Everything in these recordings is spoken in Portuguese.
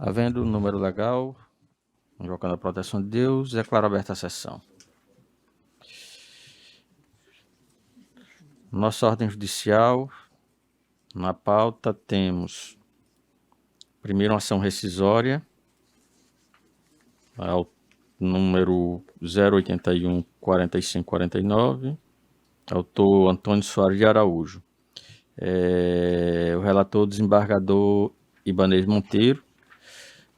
Havendo número legal, invocando a proteção de Deus, declaro aberta a sessão. Nossa ordem judicial, na pauta temos, primeiro, uma ação rescisória, ao número 081-4549, autor Antônio Soares de Araújo. O relator, desembargador Ibanez Monteiro,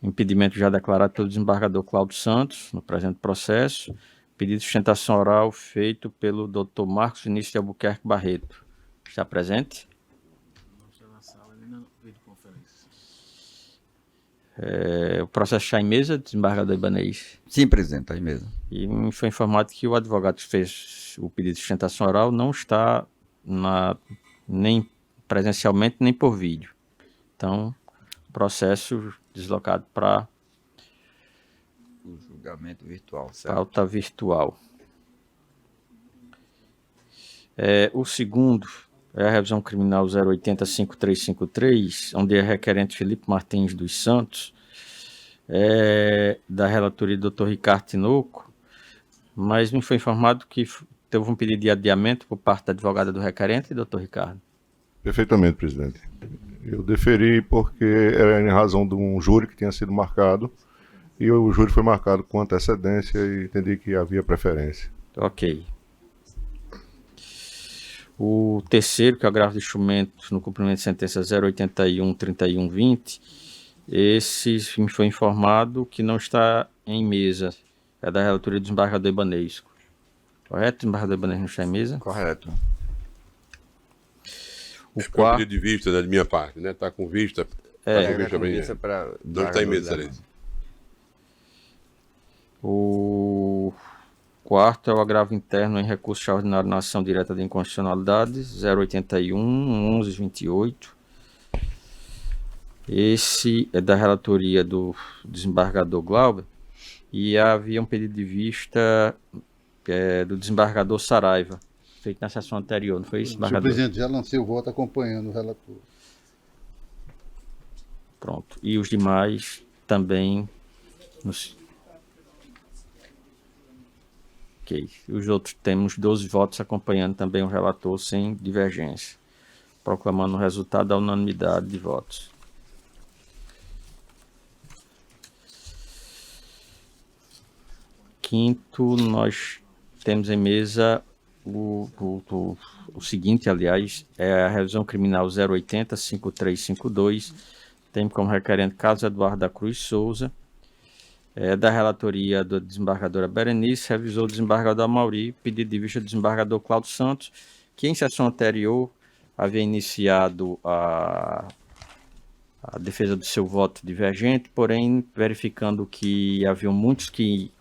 impedimento já declarado pelo desembargador Cláudio Santos, no presente processo, pedido de sustentação oral feito pelo Dr. Marcos Vinícius de Albuquerque Barreto. Está presente? Não está na sala, ele não veio de conferência. O processo está em mesa, desembargador Ibanez? Sim, presidente, está em mesa. E me foi informado que o advogado que fez o pedido de sustentação oral não está nem presencialmente, nem por vídeo. Então, processo deslocado para o julgamento virtual, certo? Pauta virtual. O segundo é a revisão criminal 080-5353, onde é requerente Felipe Martins dos Santos, da relatoria do Dr. Ricardo Tinoco, mas me foi informado que teve um pedido de adiamento por parte da advogada do requerente, Dr. Ricardo. Perfeitamente, presidente. Eu deferi porque era em razão de um júri que tinha sido marcado, e o júri foi marcado com antecedência e entendi que havia preferência. Ok. O terceiro, que é o agravo de instrumento no cumprimento de sentença 081-3120, esse me foi informado que não está em mesa. É da relatoria do desembargador Ibanez. Correto? O desembargador Ibanez não está em mesa? Correto. O quarto pedido de vista, né, de minha parte, né? Está com vista. Não está em mesa, excelência. O quarto é o agravo interno em recurso extraordinário na ação direta de inconstitucionalidade 081-1128. Esse é da relatoria do desembargador Glauber e havia um pedido de vista do desembargador Saraiva, feito na sessão anterior, não foi isso, desembargador? Senhor presidente, já lancei o voto acompanhando o relator. Pronto. E os demais também. Ok. Os outros temos 12 votos acompanhando também o relator sem divergência, proclamando o resultado da unanimidade de votos. Quinto, nós temos em mesa o seguinte, aliás, é a revisão criminal 080-5352, tem como requerente Carlos Eduardo da Cruz Souza, da relatoria da desembargadora Berenice, revisou o desembargador Amauri, pedido de vista do desembargador Cláudio Santos, que em sessão anterior havia iniciado a defesa do seu voto divergente, porém, verificando que haviam muitos que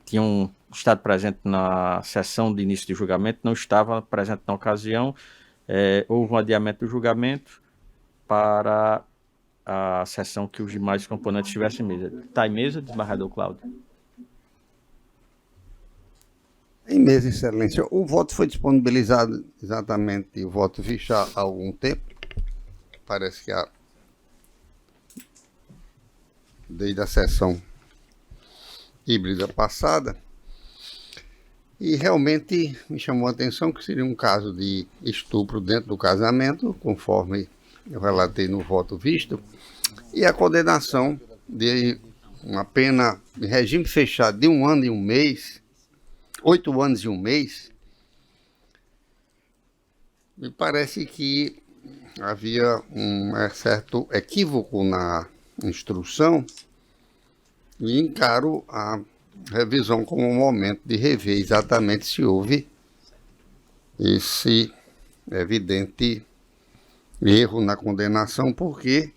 tinham estado presente na sessão de início de julgamento, não estava presente na ocasião, houve um adiamento do julgamento para a sessão que os demais componentes estivessem em mesa. Está em mesa, desembargador Cláudio? Em mesa, excelência. O voto foi disponibilizado exatamente, o voto visto há algum tempo. Parece que desde a sessão híbrida passada. E realmente me chamou a atenção que seria um caso de estupro dentro do casamento, conforme eu relatei no voto visto, e a condenação de uma pena de regime fechado de 1 ano e 1 mês, 8 anos e 1 mês, me parece que havia um certo equívoco na instrução e encaro a revisão como um momento de rever exatamente se houve esse evidente erro na condenação, porque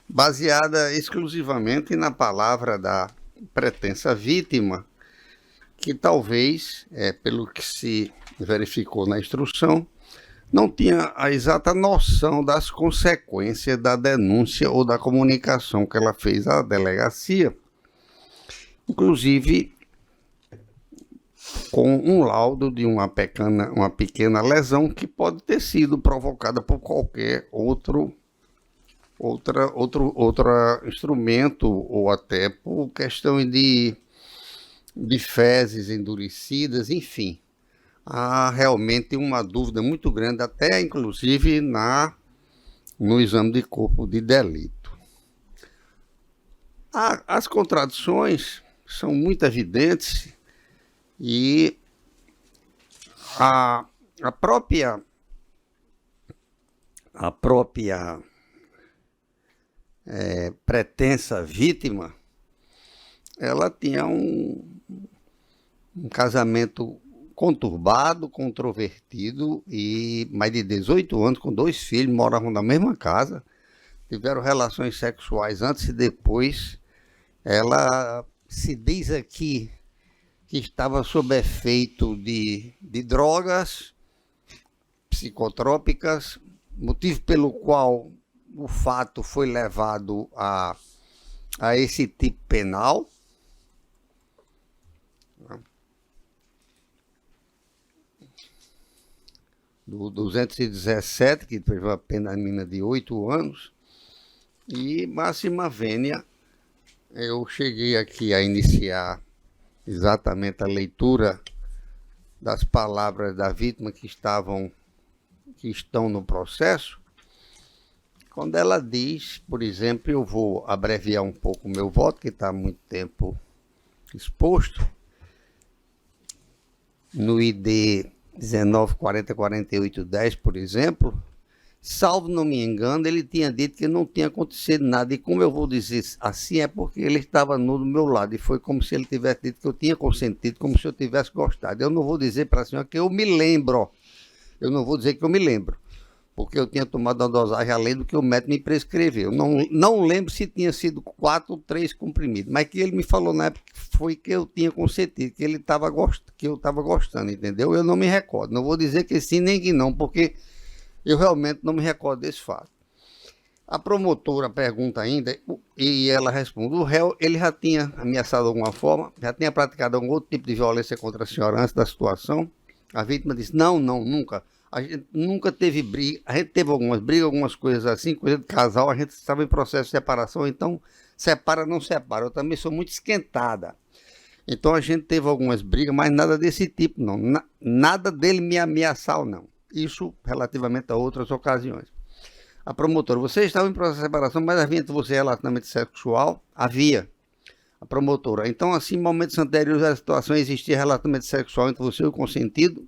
baseada exclusivamente na palavra da pretensa vítima, que talvez, pelo que se verificou na instrução, não tinha a exata noção das consequências da denúncia ou da comunicação que ela fez à delegacia, inclusive com um laudo de uma pequena lesão que pode ter sido provocada por qualquer outro instrumento, ou até por questão de fezes endurecidas, enfim. Há realmente uma dúvida muito grande, até inclusive no exame de corpo de delito. As contradições são muito evidentes e a própria pretensa vítima, ela tinha um casamento conturbado, controvertido, e mais de 18 anos, com 2 filhos, moravam na mesma casa, tiveram relações sexuais antes e depois. Ela se diz aqui que estava sob efeito de drogas psicotrópicas, motivo pelo qual o fato foi levado a esse tipo penal. Do 217, que teve a pena mínima de 8 anos, e máxima vênia. Eu cheguei aqui a iniciar exatamente a leitura das palavras da vítima que estão no processo, quando ela diz, por exemplo, eu vou abreviar um pouco o meu voto, que está há muito tempo exposto, no ID 19404810, por exemplo, salvo não me engano, ele tinha dito que não tinha acontecido nada, e como eu vou dizer assim, é porque ele estava nu do meu lado, e foi como se ele tivesse dito que eu tinha consentido, como se eu tivesse gostado. Eu não vou dizer para a senhora que eu me lembro, eu não vou dizer que eu me lembro, porque eu tinha tomado uma dosagem além do que o médico me prescreveu. Não lembro se tinha sido 4 ou 3 comprimidos, mas que ele me falou na época foi que eu tinha consentido, que eu estava gostando, entendeu? Eu não me recordo, não vou dizer que sim nem que não, porque eu realmente não me recordo desse fato. A promotora pergunta ainda, e ela responde, o réu, ele já tinha ameaçado de alguma forma, já tinha praticado algum outro tipo de violência contra a senhora antes da situação? A vítima disse, não, nunca. A gente nunca teve briga, a gente teve algumas brigas, algumas coisas assim, coisa de casal, a gente estava em processo de separação, então separa, não separa. Eu também sou muito esquentada. Então a gente teve algumas brigas, mas nada desse tipo, não. Nada dele me ameaçar ou não. Isso relativamente a outras ocasiões. A promotora, você estava em processo de separação, mas havia entre você relacionamento sexual? Havia. A promotora, então assim, em momentos anteriores à situação existia relacionamento sexual entre você e o consentido?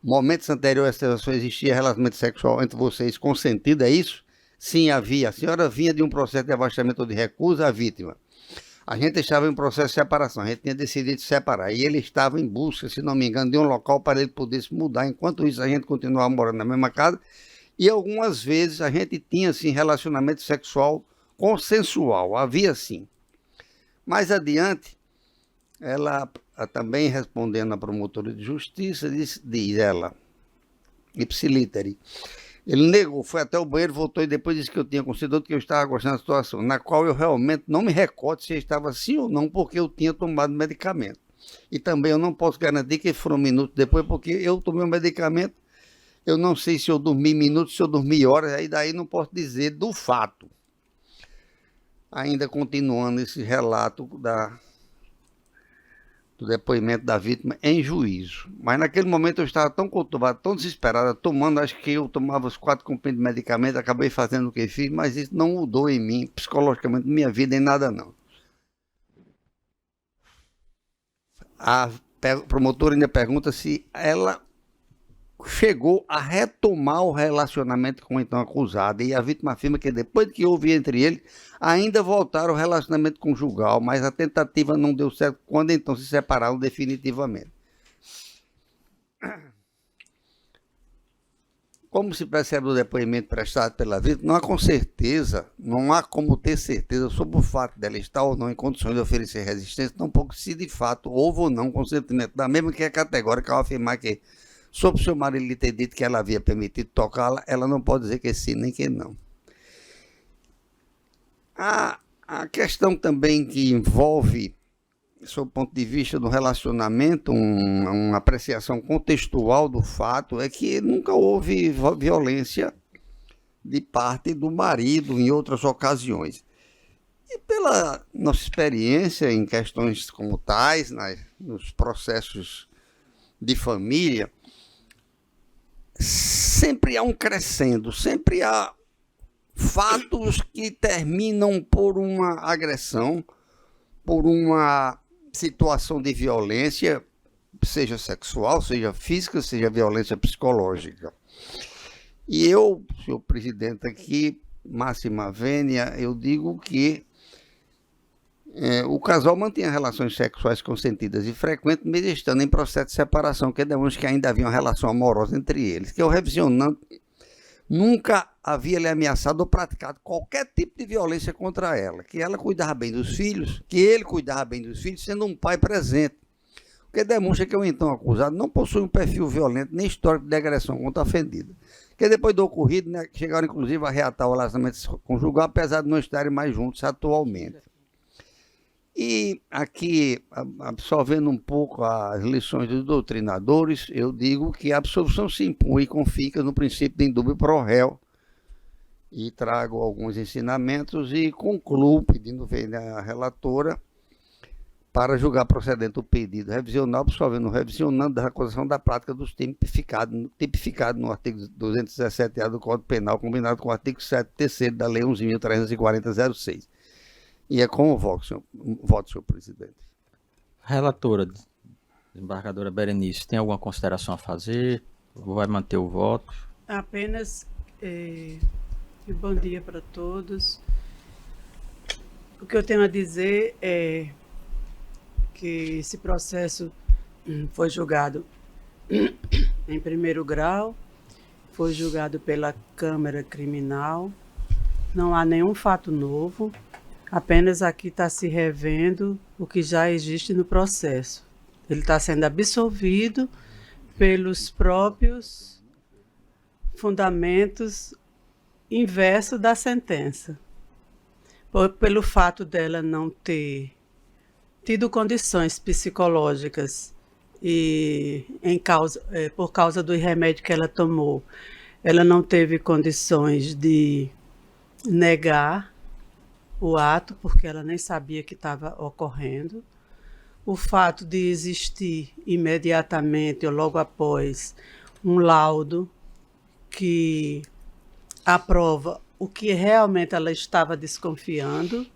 Momentos anteriores à situação existia relacionamento sexual entre vocês consentido, é isso? Sim, havia. A senhora vinha de um processo de afastamento ou de recusa à vítima. A gente estava em processo de separação, a gente tinha decidido se separar. E ele estava em busca, se não me engano, de um local para ele poder se mudar. Enquanto isso, a gente continuava morando na mesma casa. E algumas vezes a gente tinha, assim, relacionamento sexual consensual. Havia, sim. Mais adiante, ela também respondendo à promotora de justiça, diz ela, ipsiliteri, ele negou, foi até o banheiro, voltou e depois disse que eu tinha considerado que eu estava gostando da situação, na qual eu realmente não me recordo se eu estava sim ou não, porque eu tinha tomado medicamento. E também eu não posso garantir que foram minutos depois, porque eu tomei o medicamento, eu não sei se eu dormi minutos, se eu dormi horas, aí daí não posso dizer do fato. Ainda continuando esse relato do depoimento da vítima em juízo. Mas naquele momento eu estava tão conturbado, tão desesperado, tomando, acho que eu tomava os 4 comprimidos de medicamento, acabei fazendo o que fiz, mas isso não mudou em mim, psicologicamente, minha vida, em nada não. A promotora ainda pergunta se ela chegou a retomar o relacionamento com o então acusado, e a vítima afirma que depois que houve entre eles, ainda voltaram ao relacionamento conjugal, mas a tentativa não deu certo quando então se separaram definitivamente. Como se percebe do depoimento prestado pela vítima, não há como ter certeza sobre o fato dela estar ou não em condições de oferecer resistência, tampouco se de fato houve ou não consentimento, da mesma que é categórica ao afirmar que sobre o seu marido lhe ter dito que ela havia permitido tocá-la, ela não pode dizer que sim nem que não. A questão também que envolve, sob o ponto de vista do relacionamento, uma apreciação contextual do fato, é que nunca houve violência de parte do marido em outras ocasiões. E pela nossa experiência em questões como tais, nos processos de família, sempre há um crescendo, sempre há fatos que terminam por uma agressão, por uma situação de violência, seja sexual, seja física, seja violência psicológica. E eu, senhor presidente, aqui, máxima vênia, eu digo que o casal mantinha relações sexuais consentidas e frequentes, mesmo estando em processo de separação, que demonstra que ainda havia uma relação amorosa entre eles, que o revisionando nunca havia lhe ameaçado ou praticado qualquer tipo de violência contra ela, que ela cuidava bem dos filhos, que ele cuidava bem dos filhos, sendo um pai presente, o que demonstra que o então acusado não possui um perfil violento nem histórico de agressão contra a ofendida, que depois do ocorrido, né, chegaram inclusive a reatar o relacionamento conjugal, apesar de não estarem mais juntos atualmente. E aqui, absorvendo um pouco as lições dos doutrinadores, eu digo que a absolvição se impõe e confia no princípio de indúbio pro réu. E trago alguns ensinamentos e concluo pedindo ver a relatora para julgar procedente o pedido revisional, absolvendo o revisionando da recusação da prática dos tipificado no artigo 217A do Código Penal, combinado com o artigo 7º da Lei 11.340/06. E é como voto, senhor presidente. Relatora, desembargadora Berenice, tem alguma consideração a fazer? Vai manter o voto? Apenas bom dia para todos. O que eu tenho a dizer é que esse processo foi julgado em primeiro grau, foi julgado pela Câmara Criminal, não há nenhum fato novo. Apenas aqui está se revendo o que já existe no processo. Ele está sendo absolvido pelos próprios fundamentos inversos da sentença. Pelo fato dela não ter tido condições psicológicas e por causa do remédio que ela tomou, ela não teve condições de negar o ato, porque ela nem sabia que estava ocorrendo. O fato de existir imediatamente ou logo após um laudo que aprova o que realmente ela estava desconfiando,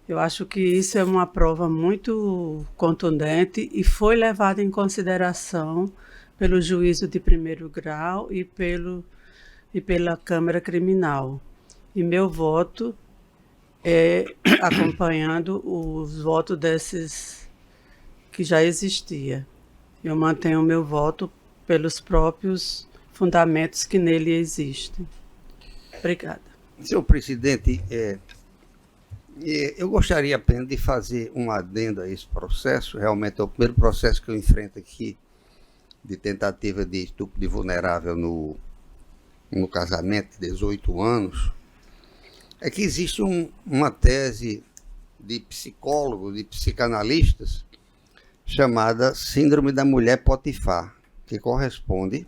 eu acho que isso é uma prova muito contundente e foi levada em consideração pelo juízo de primeiro grau e pela Câmara Criminal. E meu voto acompanhando os votos desses que já existia. Eu mantenho o meu voto pelos próprios fundamentos que nele existem. Obrigada. Senhor presidente, eu gostaria apenas de fazer um adendo a esse processo. Realmente é o primeiro processo que eu enfrento aqui de tentativa de estupro de vulnerável no casamento de 18 anos. É que existe uma tese de psicólogos, de psicanalistas, chamada Síndrome da Mulher Potifar, que corresponde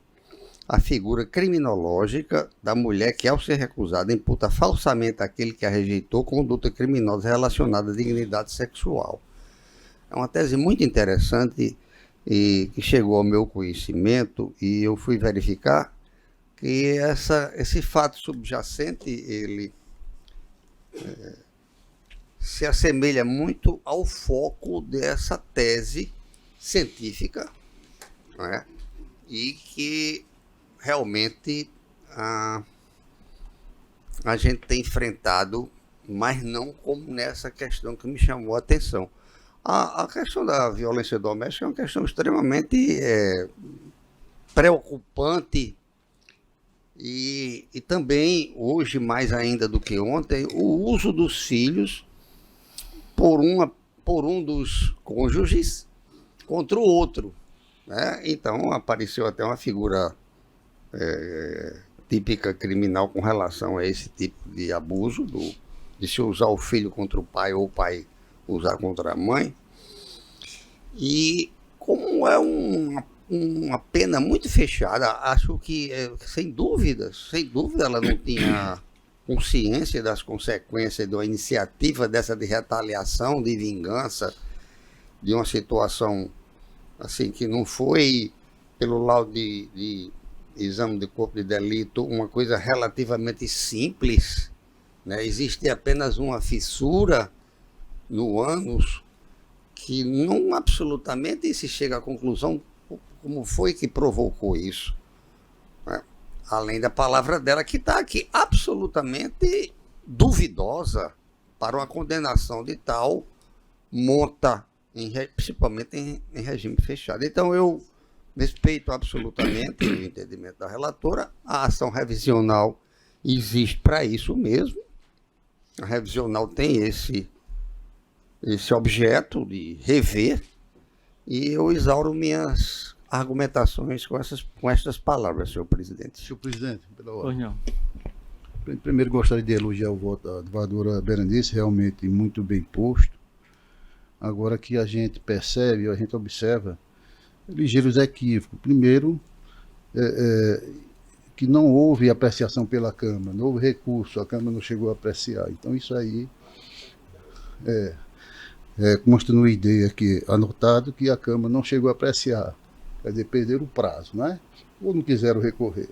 à figura criminológica da mulher que, ao ser recusada, imputa falsamente àquele que a rejeitou conduta criminosa relacionada à dignidade sexual. É uma tese muito interessante e que chegou ao meu conhecimento, e eu fui verificar que esse fato subjacente, ele se assemelha muito ao foco dessa tese científica, não é? E que realmente a gente tem enfrentado, mas não como nessa questão que me chamou a atenção. A questão da violência doméstica é uma questão extremamente preocupante e também, hoje, mais ainda do que ontem, o uso dos filhos por um dos cônjuges contra o outro, né? Então, apareceu até uma figura típica criminal com relação a esse tipo de abuso, de se usar o filho contra o pai ou o pai usar contra a mãe. E como é uma uma pena muito fechada. Acho que, sem dúvida, ela não tinha consciência das consequências da iniciativa dessa de retaliação, de vingança, de uma situação assim que não foi, pelo laudo de exame de corpo de delito, uma coisa relativamente simples, né? Existe apenas uma fissura no ânus que não absolutamente se chega à conclusão como foi que provocou isso, né? Além da palavra dela, que está aqui absolutamente duvidosa para uma condenação de tal monta, principalmente em regime fechado. Então, eu respeito absolutamente o entendimento da relatora. A ação revisional existe para isso mesmo. A revisional tem esse objeto de rever, e eu exauro minhas argumentações com estas palavras, senhor presidente. Senhor presidente, pela Pois ordem. não. Primeiro, gostaria de elogiar o voto da advogada Berenice, realmente muito bem posto. Agora que a gente percebe, a gente observa ligeiros equívocos. Primeiro, que não houve apreciação pela Câmara, não houve recurso, a Câmara não chegou a apreciar. Então, isso aí consta no ID aqui, anotado que a Câmara não chegou a apreciar. Quer dizer, perderam o prazo, né? Ou não quiseram recorrer.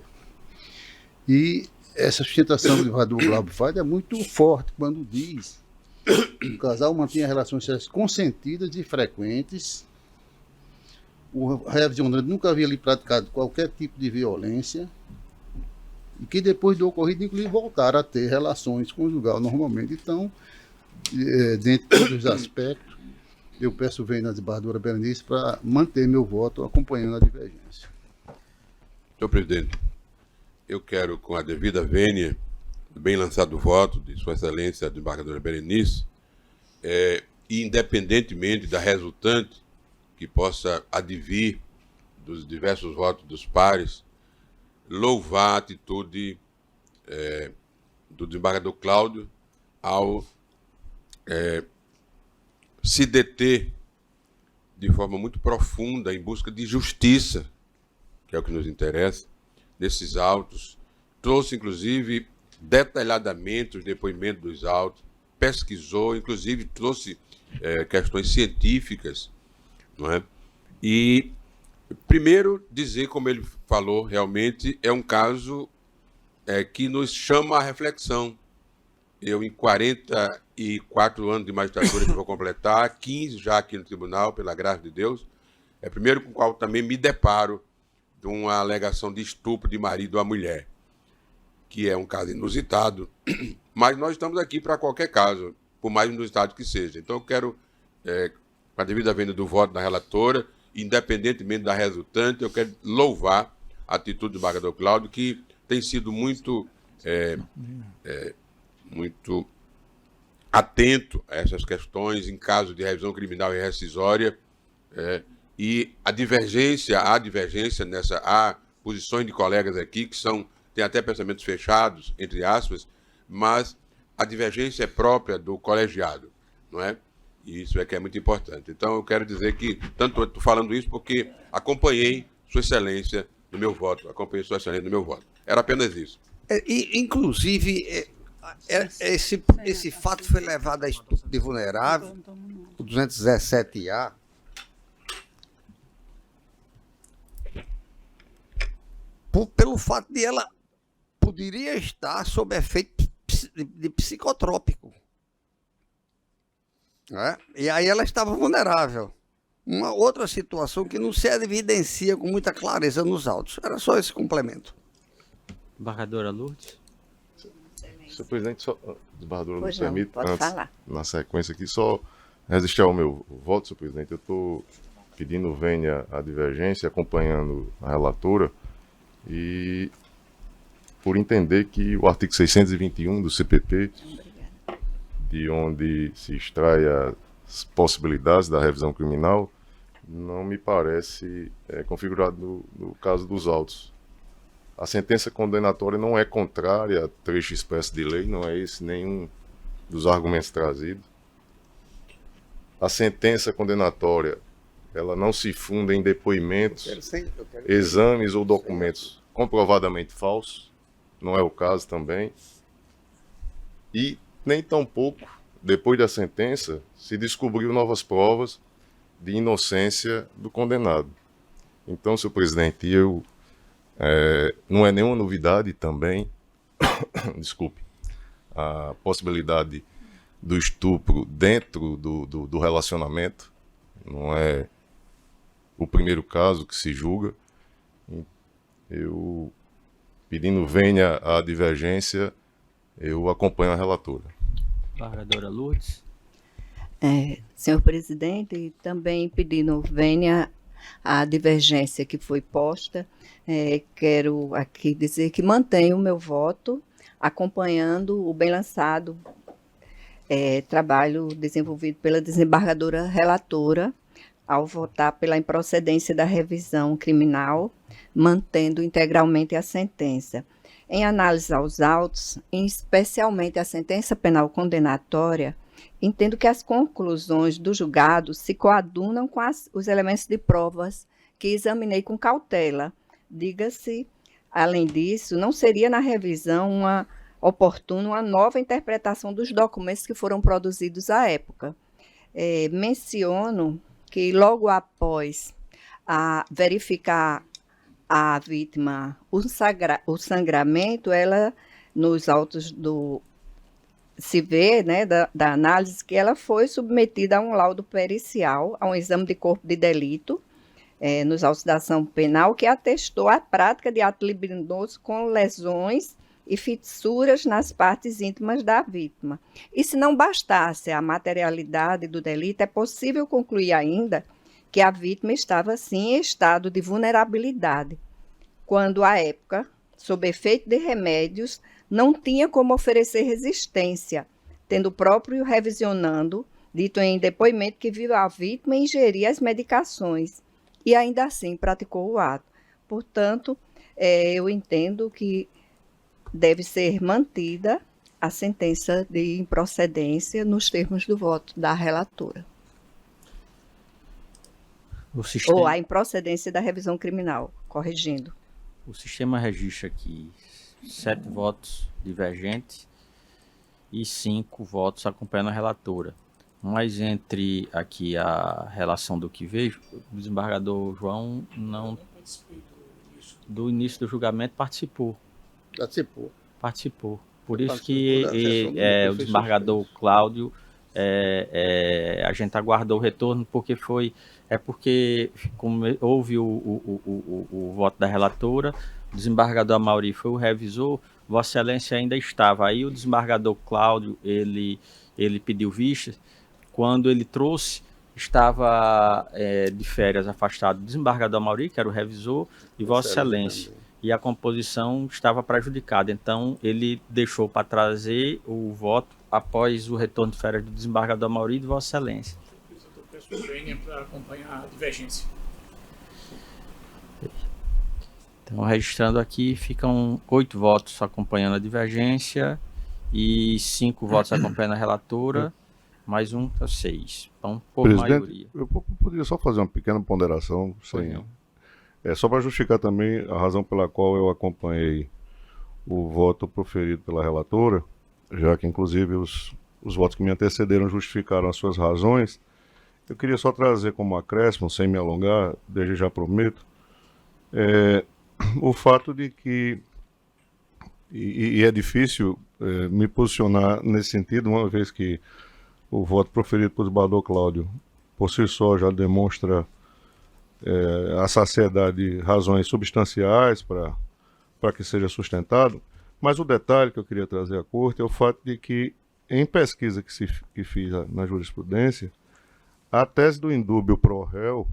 E essa sustentação do advogado Glauber Faz é muito forte quando diz que o casal mantinha relações sexuais consentidas e frequentes. O revisionante nunca havia ali praticado qualquer tipo de violência, e que depois do ocorrido, inclusive, voltaram a ter relações conjugais normalmente. Então, dentre todos os aspectos, eu peço o venho da desembargadora Berenice para manter meu voto acompanhando a divergência. Senhor presidente, eu quero, com a devida vênia, bem lançado o voto de Sua Excelência a desembargadora Berenice, e independentemente da resultante que possa advir dos diversos votos dos pares, louvar a atitude do desembargador Cláudio ao se deter de forma muito profunda em busca de justiça, que é o que nos interessa, nesses autos. Trouxe, inclusive, detalhadamente os depoimentos dos autos, pesquisou, inclusive trouxe questões científicas, não é? E, primeiro, dizer, como ele falou, realmente é um caso que nos chama à reflexão. Eu, em 44 anos de magistratura que vou completar, 15 já aqui no tribunal, pela graça de Deus, é o primeiro com o qual também me deparo de uma alegação de estupro de marido à mulher, que é um caso inusitado, mas nós estamos aqui para qualquer caso, por mais inusitado que seja. Então eu quero, com a devida vênia do voto da relatora, independentemente da resultante, eu quero louvar a atitude do desembargador Cláudio, que tem sido muito atento a essas questões em caso de revisão criminal e rescisória, e há divergência há posições de colegas aqui que têm até pensamentos fechados, entre aspas, mas a divergência é própria do colegiado, não é? E isso é que é muito importante. Então eu quero dizer que, tanto estou falando isso porque acompanhei Sua Excelência no meu voto, Era apenas isso. Inclusive, esse fato foi levado a estupro de vulnerável, o 217A, pelo fato de ela poderia estar sob efeito de psicotrópico, né? E aí ela estava vulnerável. Uma outra situação que não se evidencia com muita clareza nos autos. Era só esse complemento. Embargadora Lourdes. Senhor presidente, só, desembargadora, Pois me não, permite, pode antes, falar. na sequência aqui, só resistir ao meu voto, senhor presidente. Eu estou pedindo vênia à divergência, acompanhando a relatora, e por entender que o artigo 621 do CPP, de onde se extrai as possibilidades da revisão criminal, não me parece configurado no caso dos autos. A sentença condenatória não é contrária a trecho expresso de lei, não é esse nenhum dos argumentos trazidos. A sentença condenatória ela não se funda em depoimentos, exames ou documentos comprovadamente falsos, não é o caso também, e nem tampouco, depois da sentença, se descobriu novas provas de inocência do condenado. Então, senhor presidente, não é nenhuma novidade também, desculpe, a possibilidade do estupro dentro do relacionamento, não é o primeiro caso que se julga. Eu, pedindo venha a divergência, eu acompanho a relatora. Desembargadora Lourdes. Senhor presidente, também pedindo venha a divergência que foi posta, quero aqui dizer que mantenho o meu voto, acompanhando o bem lançado trabalho desenvolvido pela desembargadora relatora, ao votar pela improcedência da revisão criminal, mantendo integralmente a sentença. Em análise aos autos, especialmente a sentença penal condenatória, entendo que as conclusões do julgado se coadunam com os elementos de provas que examinei com cautela. Diga-se, além disso, não seria na revisão oportuna uma nova interpretação dos documentos que foram produzidos à época. Menciono que logo após verificar a vítima o sangramento, ela, nos autos se vê, né, da análise, que ela foi submetida a um laudo pericial, a um exame de corpo de delito, nos autos da ação penal, que atestou a prática de ato libidinoso com lesões e fissuras nas partes íntimas da vítima. E se não bastasse a materialidade do delito, é possível concluir ainda que a vítima estava, sim, em estado de vulnerabilidade, quando, à época, sob efeito de remédios, não tinha como oferecer resistência, tendo o próprio revisionando dito em depoimento que viu a vítima ingerir as medicações e ainda assim praticou o ato. Portanto, eu entendo que deve ser mantida a sentença de improcedência nos termos do voto da relatora. Ou a improcedência da revisão criminal, corrigindo. O sistema registra aqui 7 votos divergentes e 5 votos acompanhando a relatora. Mas entre aqui a relação do que vejo, o desembargador João não, do início do julgamento, participou. Por isso que o desembargador Cláudio, a gente aguardou o retorno, porque como houve o voto da relatora, o desembargador Amaury foi o revisor, Vossa Excelência ainda estava. Aí o desembargador Cláudio, ele pediu vista, quando ele trouxe, estava de férias afastado o desembargador Amaury, que era o revisor, e Vossa Excelência. E a composição estava prejudicada, então ele deixou para trazer o voto após o retorno de férias do desembargador Amaury e de Vossa Excelência. Eu peço venha para acompanhar a divergência. Então, registrando aqui, ficam 8 votos acompanhando a divergência e 5 votos acompanhando a relatora, mais um, 6. Então, por maioria. Eu poderia só fazer uma pequena ponderação, só para justificar também a razão pela qual eu acompanhei o voto proferido pela relatora, já que inclusive os votos que me antecederam justificaram as suas razões. Eu queria só trazer como acréscimo, sem me alongar, desde já prometo, o fato de que, e é difícil me posicionar nesse sentido, uma vez que o voto proferido pelo desembargador Cláudio, por si só, já demonstra a saciedade de razões substanciais para que seja sustentado. Mas o detalhe que eu queria trazer à corte é o fato de que, em pesquisa que fiz na jurisprudência, a tese do indúbio pro réu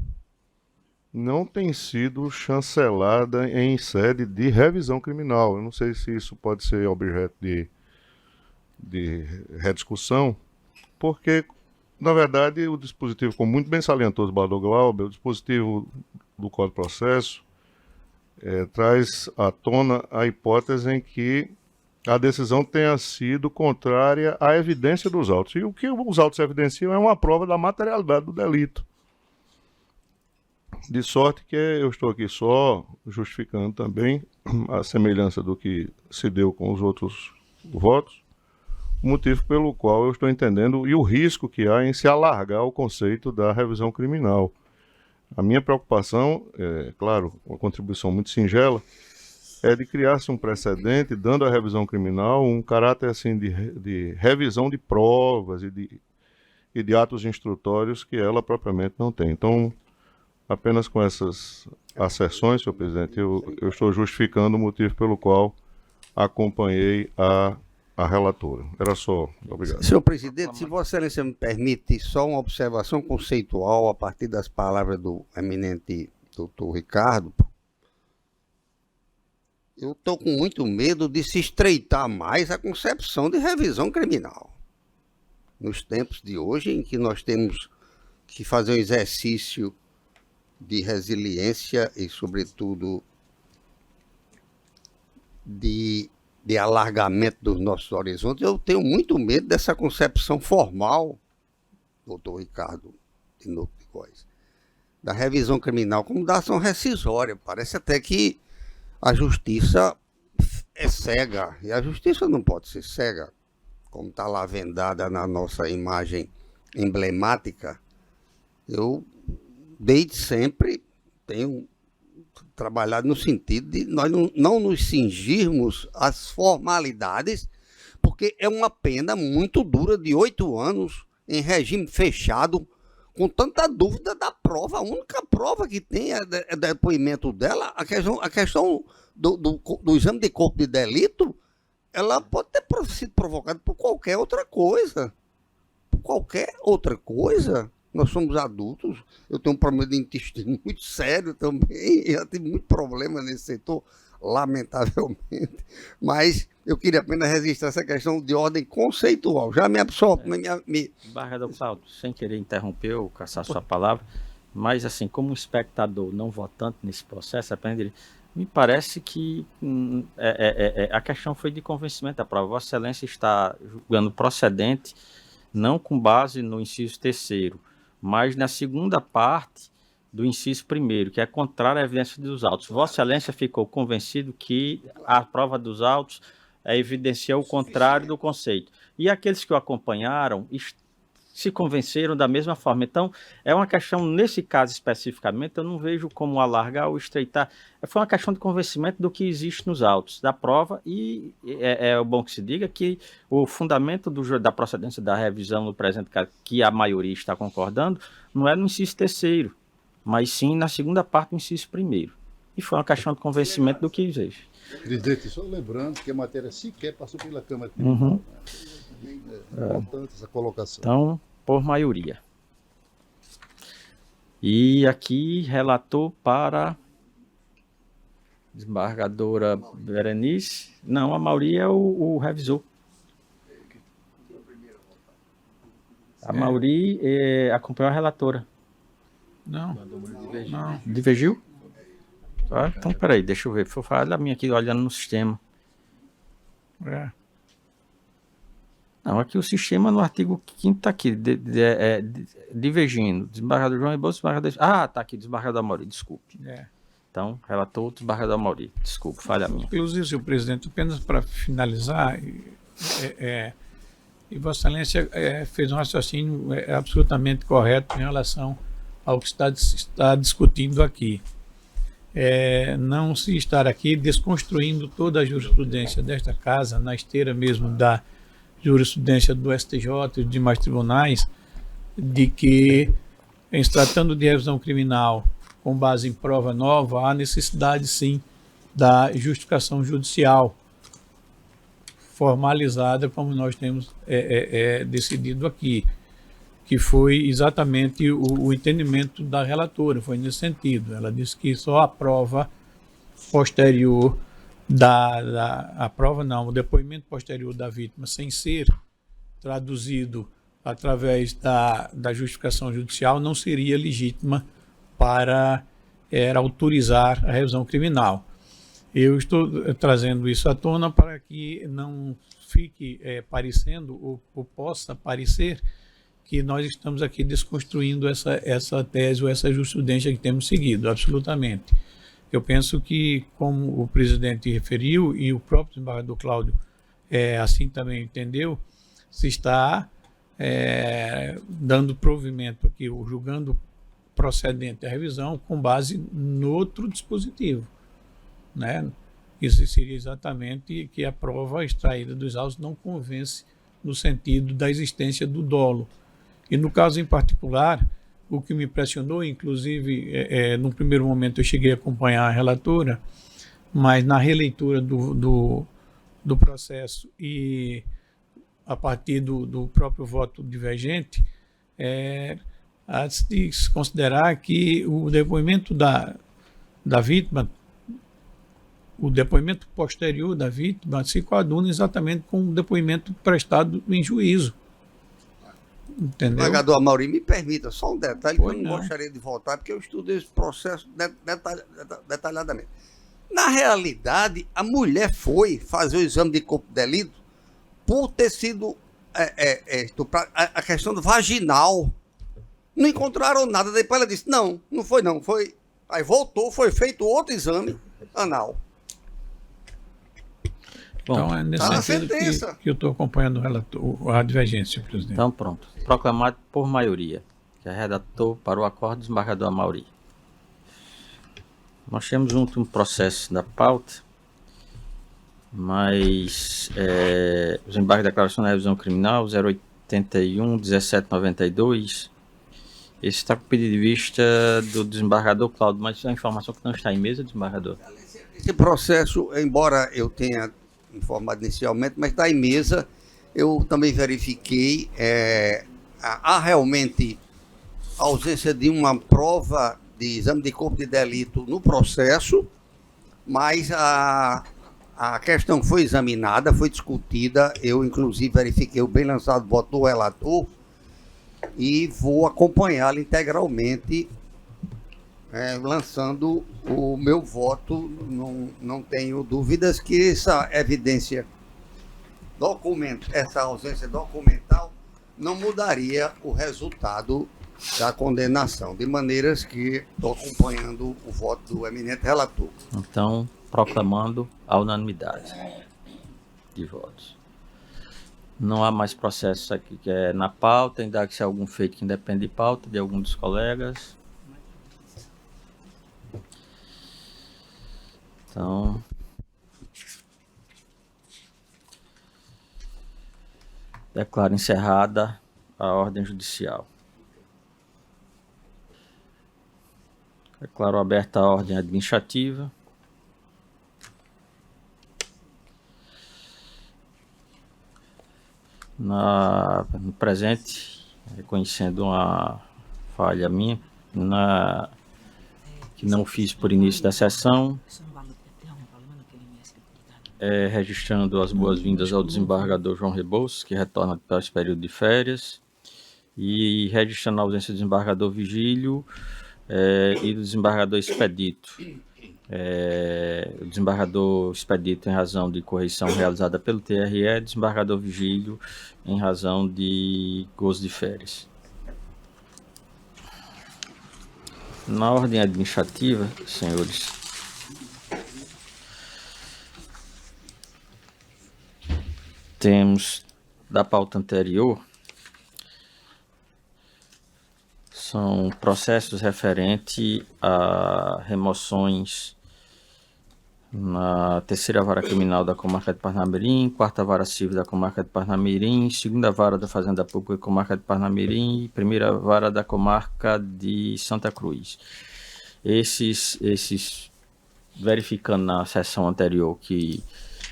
não tem sido chancelada em sede de revisão criminal. Eu não sei se isso pode ser objeto de rediscussão, porque, na verdade, o dispositivo, como muito bem salientou o desembargador Glauber, o dispositivo do Código de Processo traz à tona a hipótese em que a decisão tenha sido contrária à evidência dos autos. E o que os autos evidenciam é uma prova da materialidade do delito. De sorte que eu estou aqui só justificando também a semelhança do que se deu com os outros votos, o motivo pelo qual eu estou entendendo e o risco que há em se alargar o conceito da revisão criminal. A minha preocupação, claro, uma contribuição muito singela, é de criar-se um precedente, dando à revisão criminal um caráter assim, de revisão de provas e de atos instrutórios que ela propriamente não tem. Então, apenas com essas asserções, senhor presidente, eu estou justificando o motivo pelo qual acompanhei a relatora. Era só. Obrigado. Senhor presidente, se Vossa Excelência me permite só uma observação conceitual a partir das palavras do eminente doutor Ricardo. Eu estou com muito medo de se estreitar mais a concepção de revisão criminal. Nos tempos de hoje, em que nós temos que fazer um exercício de resiliência e, sobretudo, de alargamento dos nossos horizontes, eu tenho muito medo dessa concepção formal, doutor Ricardo de Novo de Góes, da revisão criminal como da ação rescisória. Parece até que a justiça é cega, e a justiça não pode ser cega, como está lá vendada na nossa imagem emblemática. Eu, desde sempre, tenho trabalhado no sentido de nós não nos cingirmos às formalidades, porque é uma pena muito dura de 8 anos em regime fechado, com tanta dúvida da prova. A única prova que tem é depoimento dela. A questão do exame de corpo de delito, ela pode ter sido provocada por qualquer outra coisa. Por qualquer outra coisa. Nós somos adultos, eu tenho um problema de intestino muito sério também, eu tive muito problema nesse setor, lamentavelmente, mas eu queria apenas registrar essa questão de ordem conceitual. Já me absorve. Desembargador Cláudio, sem querer interromper ou caçar sua palavra, mas assim, como um espectador não votante nesse processo, me parece que a questão foi de convencimento da prova. Vossa Excelência está julgando procedente, não com base no inciso 3º, mas na segunda parte do inciso 1º, que é contrária à evidência dos autos. Vossa Excelência ficou convencido que a prova dos autos evidencia o contrário do conceito. E aqueles que o acompanharam se convenceram da mesma forma. Então, é uma questão, nesse caso especificamente, eu não vejo como alargar ou estreitar. Foi uma questão de convencimento do que existe nos autos da prova, e é bom que se diga que o fundamento da procedência da revisão no presente caso, que a maioria está concordando, não é no inciso 3º, mas sim na segunda parte do inciso 1º. E foi uma questão de convencimento do que existe. Presidente, só lembrando que a matéria sequer passou pela Câmara Criminal. Importante essa colocação. Então, por maioria. E aqui, relator para desembargadora Berenice. Não, a maioria é o revisor. A maioria acompanhou a relatora. Não. Divergiu? Então, peraí, deixa eu ver. Vou falar a minha aqui, olhando no sistema. Não, aqui o sistema no artigo 5º está aqui, divergindo. Desembargador João Rebouças, desembargador... tá aqui, desembargador Amaury, desculpe. Então, relator, desembargador Amaury, desculpe, falha minha. Inclusive, senhor presidente, apenas para finalizar, e Vossa Excelência fez um raciocínio absolutamente correto em relação ao que está discutindo aqui. Não se estar aqui desconstruindo toda a jurisprudência desta casa, na esteira mesmo da jurisprudência do STJ e de demais tribunais, de que, em se tratando de revisão criminal com base em prova nova, há necessidade, sim, da justificação judicial formalizada, como nós temos decidido aqui, que foi exatamente o entendimento da relatora, foi nesse sentido. Ela disse que só a prova posterior o depoimento posterior da vítima, sem ser traduzido através da justificação judicial, não seria legítima para autorizar a revisão criminal. Eu estou trazendo isso à tona para que não fique parecendo ou possa parecer que nós estamos aqui desconstruindo essa tese ou essa jurisprudência que temos seguido, absolutamente. Eu penso que, como o presidente referiu, e o próprio desembargador Cláudio assim também entendeu, se está dando provimento aqui, ou julgando procedente a revisão com base no outro dispositivo, né? Isso seria exatamente que a prova extraída dos autos não convence no sentido da existência do dolo. E no caso em particular, o que me impressionou, inclusive, no primeiro momento eu cheguei a acompanhar a relatora, mas na releitura do processo e a partir do próprio voto divergente, há de se considerar que o depoimento da vítima, o depoimento posterior da vítima, se coaduna exatamente com o depoimento prestado em juízo. Entendeu? Desembargador Amaury, me permita só um detalhe que eu não não. gostaria de voltar, porque eu estudei esse processo detalhadamente. Na realidade, a mulher foi fazer o exame de corpo de delito por ter sido estuprada, a questão do vaginal. Não encontraram nada. Depois ela disse, não foi não. Foi. Aí voltou, foi feito outro exame anal. Bom, Então é nesse tá na sentido sentença. que eu estou acompanhando a divergência, presidente. então pronto. Proclamado por maioria. Que é redator para o acordo do desembargador Amaury. Nós temos um último processo da pauta, mas os embargos de declaração da revisão criminal 081 1792. Esse está com pedido de vista do desembargador Cláudio, mas é uma informação que não está em mesa, desembargador. Esse processo, embora eu tenha informado inicialmente, mas está em mesa. Eu também verifiquei, há realmente ausência de uma prova de exame de corpo de delito no processo, mas a questão foi examinada, foi discutida, eu inclusive verifiquei o bem lançado voto do relator e vou acompanhá-lo integralmente, lançando o meu voto. Não tenho dúvidas que essa evidência essa ausência documental não mudaria o resultado da condenação, de maneiras que estou acompanhando o voto do eminente relator. Então, proclamando a unanimidade de votos. Não há mais processo aqui que é na pauta, ainda que se algum feito que independe de pauta de algum dos colegas. Então, declaro encerrada a ordem judicial. Declaro aberta a ordem administrativa. No presente, reconhecendo uma falha minha, que não fiz por início da sessão, registrando as boas-vindas ao desembargador João Rebouças, que retorna para esse período de férias, e registrando a ausência do desembargador Vigílio e do desembargador Expedito. O desembargador Expedito em razão de correição realizada pelo TRE, desembargador Vigílio em razão de gozo de férias. Na ordem administrativa, senhores, temos da pauta anterior, são processos referentes a remoções na terceira vara criminal da comarca de Parnamirim, quarta vara civil da comarca de Parnamirim, segunda vara da Fazenda Pública da comarca de Parnamirim e primeira vara da comarca de Santa Cruz. Esses verificando na sessão anterior que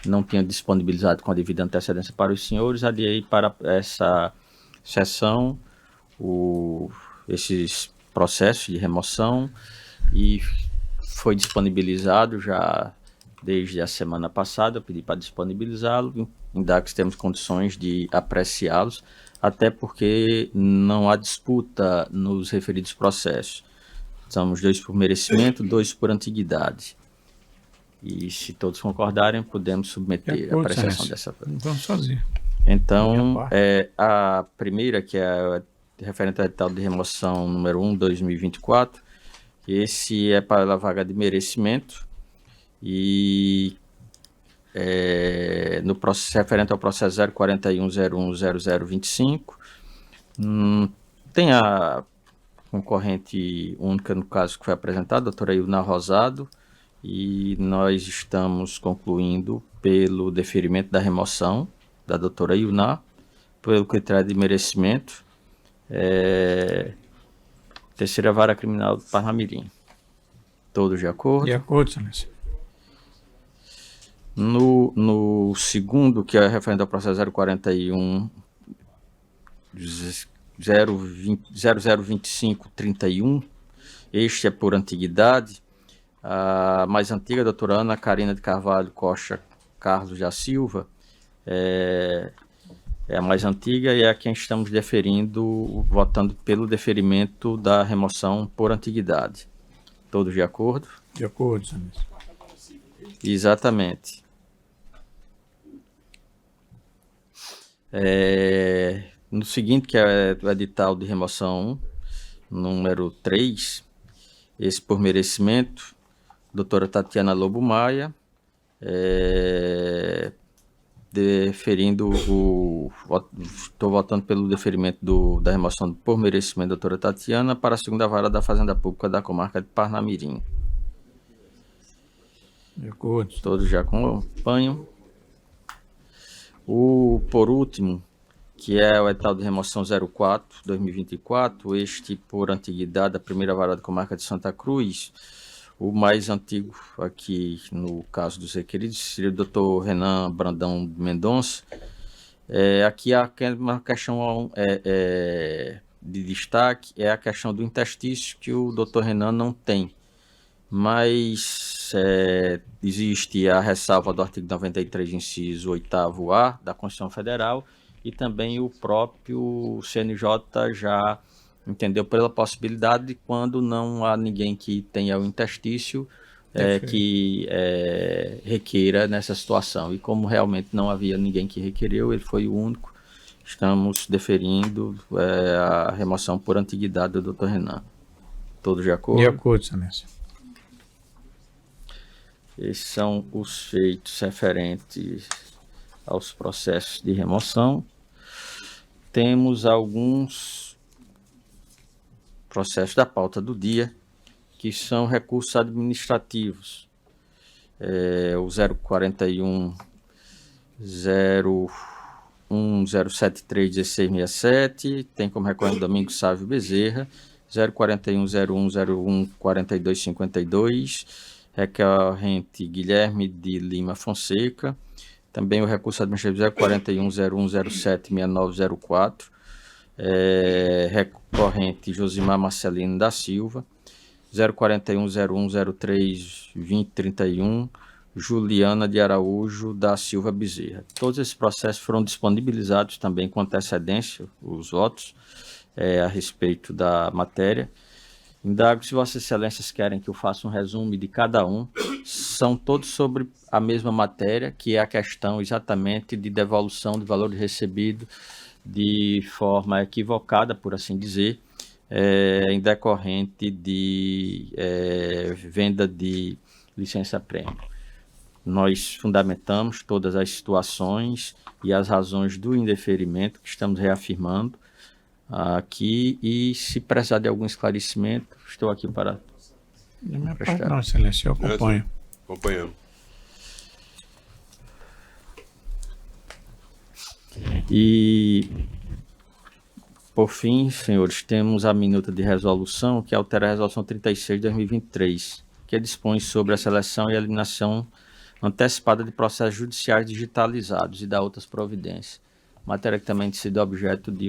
não tinha disponibilizado com a devida antecedência para os senhores, adiei para essa sessão esses processos de remoção e foi disponibilizado já desde a semana passada. Eu pedi para disponibilizá-lo, ainda que temos condições de apreciá-los, até porque não há disputa nos referidos processos. Somos 2 por merecimento, 2 por antiguidade. E se todos concordarem, podemos submeter a apreciação dessa. Vamos fazer. Então, a primeira, que é referente ao edital de remoção número 1/2024. Esse é para a vaga de merecimento e no processo referente ao processo 041010025, tem a concorrente única no caso que foi apresentada, a doutora Ilna Rosado, e nós estamos concluindo pelo deferimento da remoção da doutora Ilna, pelo critério de merecimento, terceira vara criminal do Parnamirim. Todos de acordo? De acordo, excelência. No segundo, que é referente ao processo 002531, este é por antiguidade. A mais antiga, a doutora Ana Carina de Carvalho Costa Carlos da Silva, é a mais antiga e é a quem estamos deferindo, votando pelo deferimento da remoção por antiguidade. Todos de acordo? De acordo, excelência. Exatamente. No seguinte, que é o edital de remoção 1, número 3, esse por merecimento, doutora Tatiana Lobo Maia, estou votando pelo deferimento da remoção por merecimento da doutora Tatiana para a segunda vara da Fazenda Pública da comarca de Parnamirim. De acordo. Todos já acompanham. Por último, que é o edital de remoção 04/2024, este por antiguidade, a primeira vara da comarca de Santa Cruz. O mais antigo aqui, no caso dos requeridos, seria o doutor Renan Brandão Mendonça. Aqui uma questão de destaque é a questão do interstício, que o doutor Renan não tem. Mas existe a ressalva do artigo 93, inciso 8º-A da Constituição Federal, e também o próprio CNJ já entendeu pela possibilidade de quando não há ninguém que tenha o interstício que requeira nessa situação. E como realmente não havia ninguém que requereu, ele foi o único, estamos deferindo a remoção por antiguidade do Dr. Renan. Todos de acordo? De acordo, excelência. Esses são os feitos referentes aos processos de remoção. Temos alguns processos da pauta do dia, que são recursos administrativos. O 041-01073-1667, tem como recorrente Domingos Sávio Bezerra. 041-01-01-4252, recorrente Guilherme de Lima Fonseca. Também o recurso administrativo 041-01-07-6904, recorrente Josimar Marcelino da Silva. 041-01-03-2031, Juliana de Araújo da Silva Bezerra. Todos esses processos foram disponibilizados também com antecedência, os votos, a respeito da matéria. Indago se Vossas Excelências querem que eu faça um resumo de cada um. São todos sobre a mesma matéria, que é a questão exatamente de devolução de valor recebido de forma equivocada, por assim dizer, em decorrente de venda de licença-prêmio. Nós fundamentamos todas as situações e as razões do indeferimento que estamos reafirmando aqui, e se precisar de algum esclarecimento, estou aqui para prestar. Não, excelência, eu acompanho. Acompanhamos. E, por fim, senhores, temos a minuta de resolução, que altera a resolução 36 de 2023, que dispõe sobre a seleção e eliminação antecipada de processos judiciais digitalizados e da outras providências. Matéria que também tem sido objeto de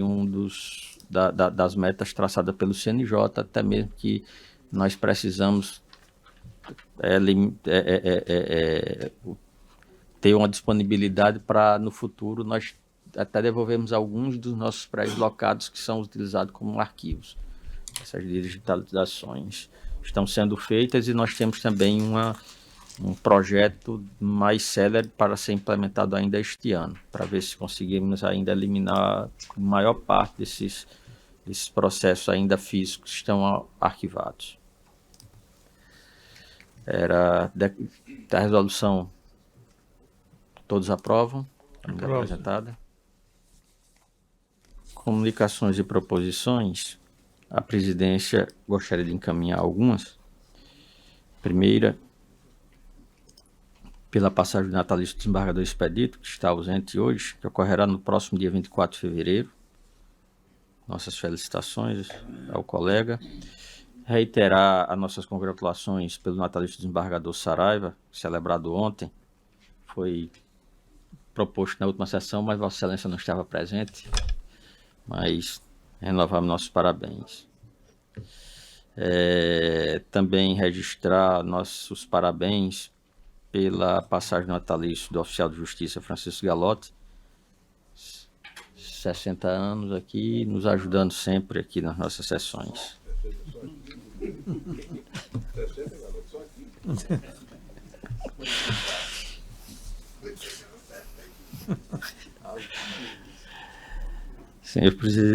das metas traçadas pelo CNJ, até mesmo que nós precisamos ter uma disponibilidade para, no futuro, nós até devolvermos alguns dos nossos prédios locados que são utilizados como arquivos. Essas digitalizações estão sendo feitas e nós temos também um projeto mais célere para ser implementado ainda este ano, para ver se conseguimos ainda eliminar a maior parte Esses processos ainda físicos estão arquivados. Da resolução, todos aprovam? Apresentada. Comunicações e proposições. A presidência gostaria de encaminhar algumas. Primeira, pela passagem do natalício do desembargador Expedito, que está ausente hoje, que ocorrerá no próximo dia 24 de fevereiro. Nossas felicitações ao colega. Reiterar as nossas congratulações pelo natalício do desembargador Saraiva, celebrado ontem. Foi proposto na última sessão, mas Vossa Excelência não estava presente. Mas renovamos nossos parabéns. Também registrar nossos parabéns pela passagem do natalício do oficial de justiça Francisco Galotti, 60 anos aqui, nos ajudando sempre aqui nas nossas sessões.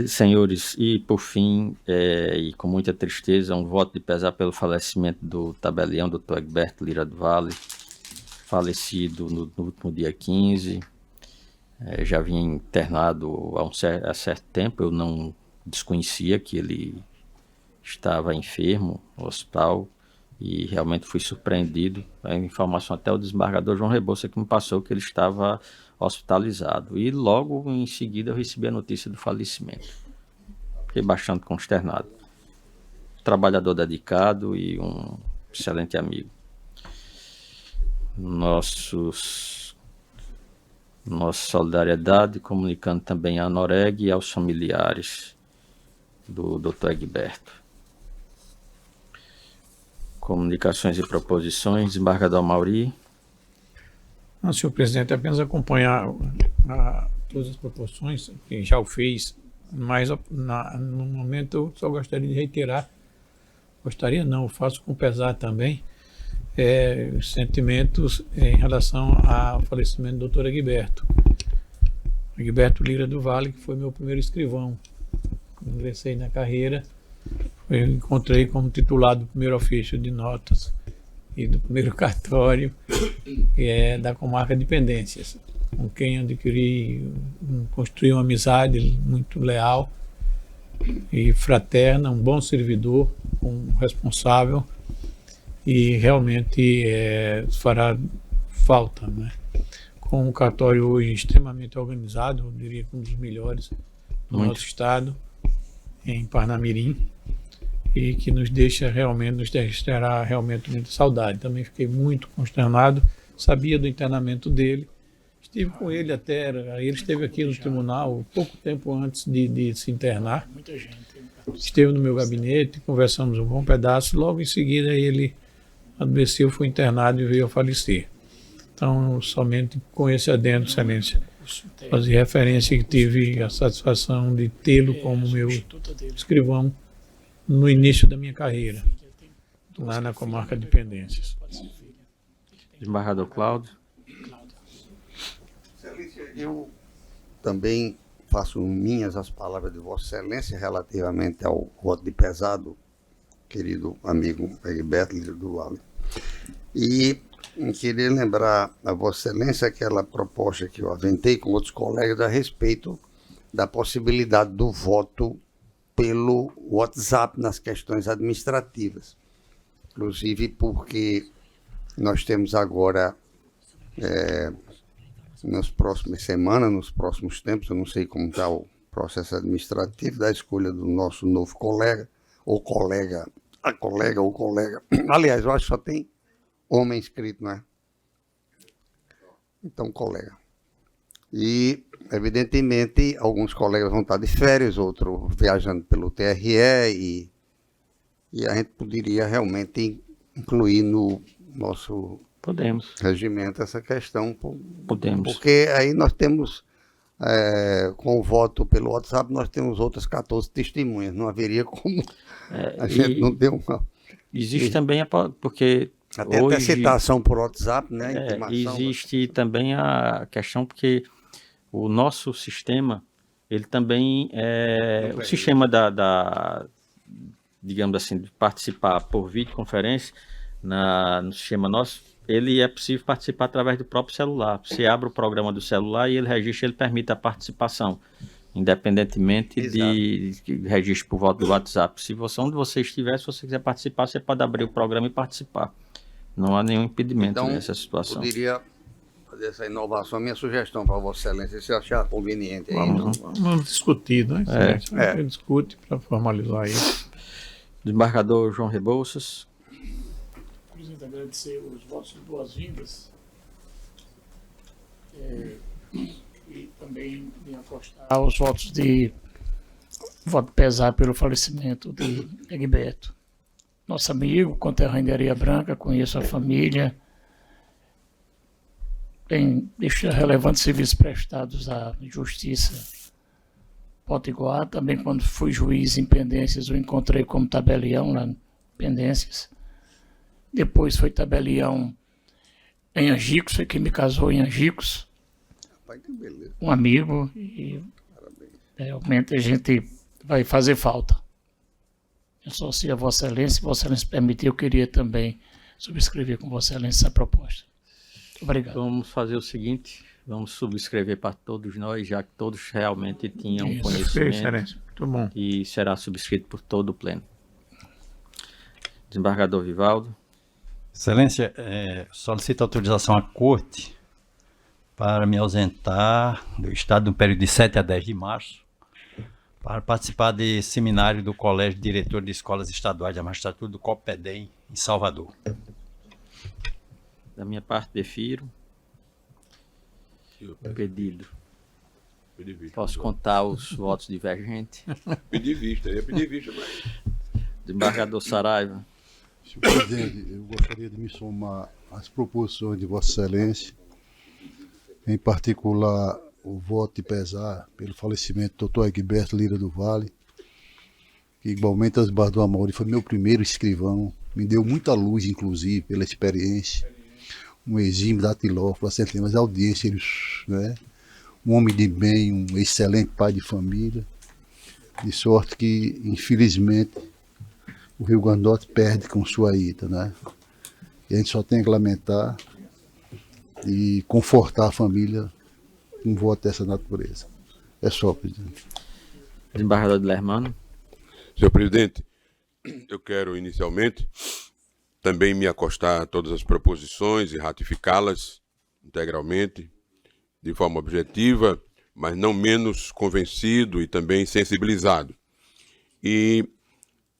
Senhores, e por fim, e com muita tristeza, um voto de pesar pelo falecimento do tabelião, Dr. Egberto Lira do Vale, falecido no último dia 15. Já vinha internado há certo tempo, eu não desconhecia que ele estava enfermo no hospital e realmente fui surpreendido. A informação até o desembargador João Rebouça que me passou que ele estava hospitalizado. E logo em seguida eu recebi a notícia do falecimento. Fiquei bastante consternado. Trabalhador dedicado e um excelente amigo. Nossa solidariedade, comunicando também à Noreg e aos familiares do Dr. Egberto. Comunicações e proposições, desembargador Amauri. Não, senhor presidente, apenas acompanhar todas as proposições, que já o fez, mas no momento eu só gostaria de reiterar, eu faço com pesar também, os sentimentos em relação ao falecimento do Dr. Egberto Lira do Vale, que foi meu primeiro escrivão. Quando ingressei na carreira, eu encontrei como titular do primeiro ofício de notas e do primeiro cartório, que é da comarca de Pendências, com quem construí uma amizade muito leal e fraterna, um bom servidor, um responsável, e realmente fará falta, né? Com um cartório hoje extremamente organizado, eu diria que um dos melhores do nosso estado, em Parnamirim, e que nos deixará realmente muita saudade. Também fiquei muito consternado, sabia do internamento dele, estive com ele ele esteve aqui no tribunal pouco tempo antes de se internar, esteve no meu gabinete, conversamos um bom pedaço, logo em seguida ele adoeceu, foi internado e veio a falecer. Então, somente com esse adendo, Excelência, fazer referência que tive a satisfação de tê-lo como meu escrivão no início da minha carreira, lá na comarca de Pendências. Desembargador Cláudio. Excelência, eu também faço minhas as palavras de Vossa Excelência relativamente ao voto de pesado, querido amigo Egberto Lira do Vale. E queria lembrar a Vossa Excelência aquela proposta que eu aventei com outros colegas a respeito da possibilidade do voto pelo WhatsApp nas questões administrativas. Inclusive porque nós temos agora, nas próximas semanas, nos próximos tempos, eu não sei como está o processo administrativo da escolha do nosso novo colega, ou colega, ou colega. Aliás, eu acho que só tem homem inscrito, não é? Então, colega. E, evidentemente, alguns colegas vão estar de férias, outros viajando pelo TRE, e a gente poderia realmente incluir no nosso regimento essa questão. Podemos. Porque aí nós temos, com o voto pelo WhatsApp, nós temos outras 14 testemunhas. Não haveria como a gente não ter uma... Existe também, porque... Até hoje, citação por WhatsApp, né? Existe também a questão porque o nosso sistema ele também o sistema digamos assim, de participar por videoconferência no sistema nosso, ele é possível participar através do próprio celular. Você abre o programa do celular e ele registra, ele permite a participação, independentemente de registro por volta do WhatsApp. Se você, onde você estiver, se você quiser participar, você pode abrir o programa e participar. Não há nenhum impedimento nessa situação. Poderia fazer essa inovação, minha sugestão para Vossa Excelência, se achar conveniente. Vamos discutir, né? A gente discute para formalizar isso. Desembargador João Rebouças. Presidente, agradecer os votos de boas-vindas e também me acostar aos votos de voto pesar pelo falecimento de Egberto. Nosso amigo, conterrâneo de Areia Branca, conheço a família, deixa relevantes serviços prestados à Justiça Potiguar. Também, quando fui juiz em Pendências, eu encontrei como tabelião lá em Pendências. Depois foi tabelião em Angicos, foi quem me casou em Angicos. Um amigo, e realmente a gente vai fazer falta. Eu associo a Vossa Excelência, se Vossa Excelência permitir, eu queria também subscrever com Vossa Excelência essa proposta. Obrigado. Vamos fazer o seguinte, vamos subscrever para todos nós, já que todos realmente tinham Isso, conhecimento. Excelência. Muito bom. E será subscrito por todo o pleno. Desembargador Vivaldo. Excelência, solicito autorização à Corte para me ausentar do Estado no período de 7 a 10 de março para participar de seminário do Colégio Diretor de Escolas Estaduais de Magistratura do COPEDEM, em Salvador. Da minha parte, defiro. Pedido. Posso contar os votos divergentes? Pedir vista, eu ia pedir vista, mas... Desembargador Saraiva. Senhor presidente, eu gostaria de me somar às proposições de Vossa Excelência, em particular o voto de pesar pelo falecimento do Dr. Egberto Lira do Vale, que igualmente ao desembargador Amaury foi meu primeiro escrivão, me deu muita luz, inclusive, pela experiência, um exímio datilófilo, mas a audiência, né? Um homem de bem, um excelente pai de família, de sorte que, infelizmente, o Rio Grande do Norte perde com sua ida, né? E a gente só tem que lamentar e confortar a família com um voto dessa natureza. É só, presidente. Desembargador de Lermano. Senhor presidente, eu quero inicialmente também me acostar a todas as proposições e ratificá-las integralmente, de forma objetiva, mas não menos convencido e também sensibilizado. E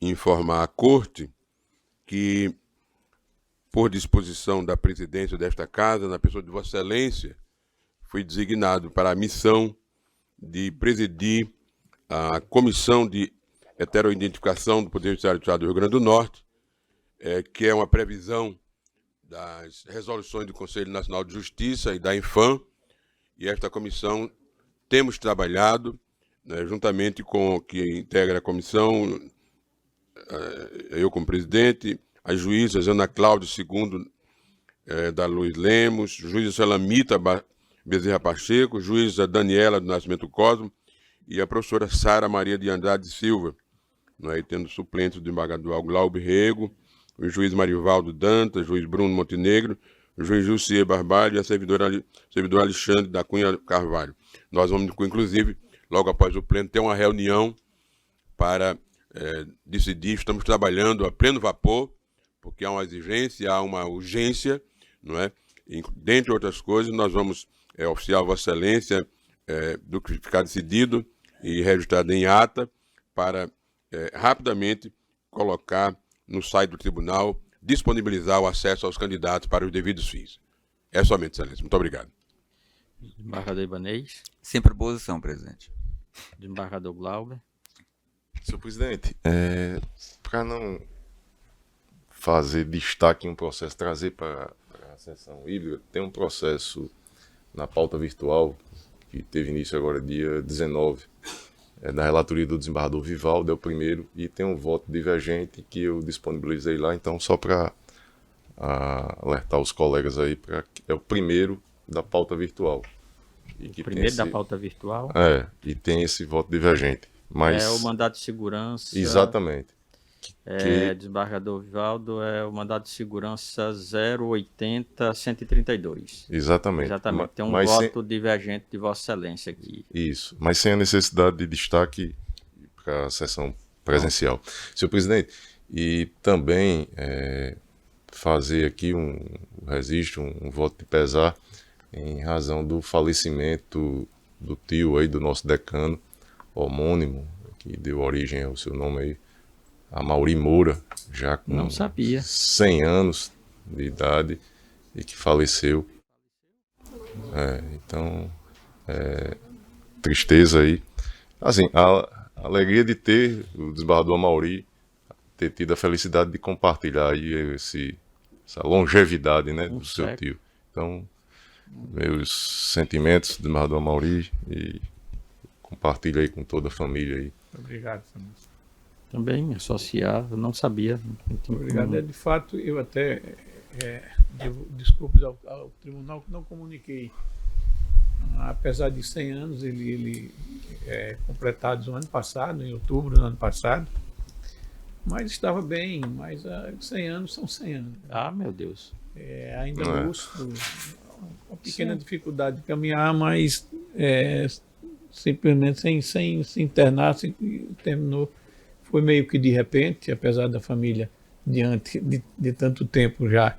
informar à Corte que, por disposição da presidência desta Casa, na pessoa de Vossa Excelência, fui designado para a missão de presidir a Comissão de Heteroidentificação do Poder Judiciário do Estado do Rio Grande do Norte, que é uma previsão das resoluções do Conselho Nacional de Justiça e da Infam, e esta comissão temos trabalhado, né, juntamente com que integra a comissão, eu como presidente, as juízas Ana Cláudia II da Luiz Lemos, juíza Salamita Bezerra Pacheco, juíza Daniela do Nascimento Cosmo e a professora Sara Maria de Andrade Silva, né, tendo suplentes do desembargador Glauber Rego, o juiz Marivaldo Dantas, o juiz Bruno Montenegro, o juiz Jussier Barbalho e a servidora Alexandre da Cunha Carvalho. Nós vamos, inclusive, logo após o pleno, ter uma reunião para decidir. Estamos trabalhando a pleno vapor, porque há uma exigência, há uma urgência, não é? E, dentre outras coisas, nós vamos oficiar a Vossa Excelência do que ficar decidido e registrado em ata para rapidamente colocar no site do tribunal, disponibilizar o acesso aos candidatos para os devidos fins. É somente, Excelência. Muito obrigado. Desembargador Ibanez. Sem proposição, presidente. Desembargador Glauber. Senhor presidente, para não fazer destaque em um processo, trazer para a sessão híbrida, tem um processo na pauta virtual que teve início agora dia 19, na relatoria do desembargador Vivaldo, é o primeiro, e tem um voto divergente que eu disponibilizei lá, então só para alertar os colegas aí, é o primeiro da pauta virtual. E que Primeiro tem da esse, pauta virtual. e tem esse voto divergente. Mas, É o mandato de segurança. exatamente. Desembargador Vivaldo, é o mandato de segurança 080-132. Exatamente. Exatamente. Tem um Mas voto divergente de Vossa Excelência aqui. Isso, mas sem a necessidade de destaque para a sessão presencial. Senhor presidente, e também fazer aqui um registro, um voto de pesar em razão do falecimento do tio aí do nosso decano homônimo, que deu origem ao seu nome aí, Amaury Moura, já com Não sabia. 100 anos de idade e que faleceu. Então, tristeza aí. Assim, a alegria de ter o desembargador Amaury, ter tido a felicidade de compartilhar aí essa longevidade, né, do seu tio. Então, meus sentimentos, desembargador Amaury, e compartilho aí com toda a família aí. Obrigado, Samuel. Também associado, não sabia. Obrigado. De fato, eu até devo desculpas ao tribunal que não comuniquei. Apesar de 100 anos, ele completados no ano passado, em outubro do ano passado, mas estava bem, mas 100 anos são 100 anos. Ah, meu Deus. Ainda lúcido, uma pequena dificuldade de caminhar, mas simplesmente sem se internar, terminou. Foi meio que de repente, apesar da família, diante de tanto tempo já,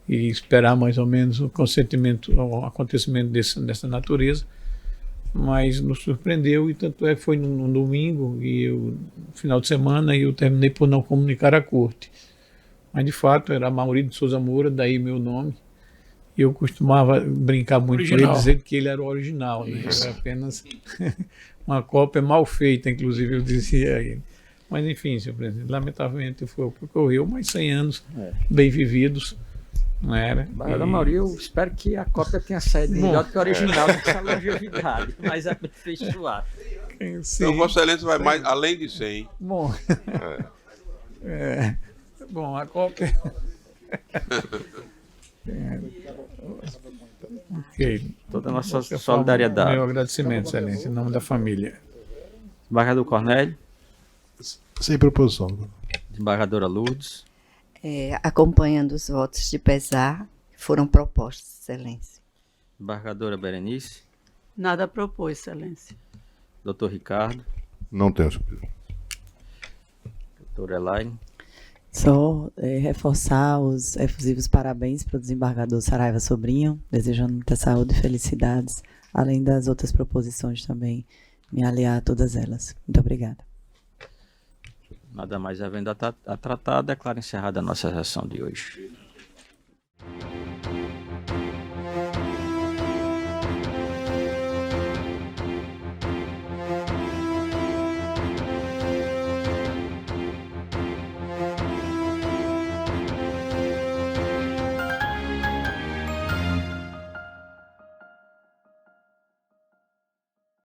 e esperar mais ou menos um acontecimento dessa natureza, mas nos surpreendeu, e tanto é que foi no domingo, e no final de semana, e eu terminei por não comunicar à corte. Mas de fato era Amaury de Souza Moura, daí meu nome, e eu costumava brincar muito com ele, dizer que ele era o original, né? Era apenas uma cópia mal feita, inclusive eu dizia a ele. Mas enfim, senhor presidente, lamentavelmente foi o que ocorreu, mas 100 anos bem vividos, não era? Amaury, eu espero que a cópia tenha saído melhor do que a original, dessa longevidade, mas aperfeiçoada. Então, Vossa Excelência vai mais além de 100. Bom, bom, a cópia... Ok. Toda a nossa solidariedade. Meu agradecimento, Excelência, em nome da família. Desembargador Cornélio. Sem proposição. Desembargadora Lourdes. Acompanhando os votos de pesar, foram propostos, Excelência. Desembargadora Berenice. Nada propôs, Excelência. Doutor Ricardo. Não tenho, senhor presidente. Doutora Elaine. Só reforçar os efusivos parabéns para o desembargador Saraiva Sobrinho, desejando muita saúde e felicidades, além das outras proposições também, me aliar a todas elas. Muito obrigada. Nada mais havendo a tratar, declaro encerrada a nossa sessão de hoje.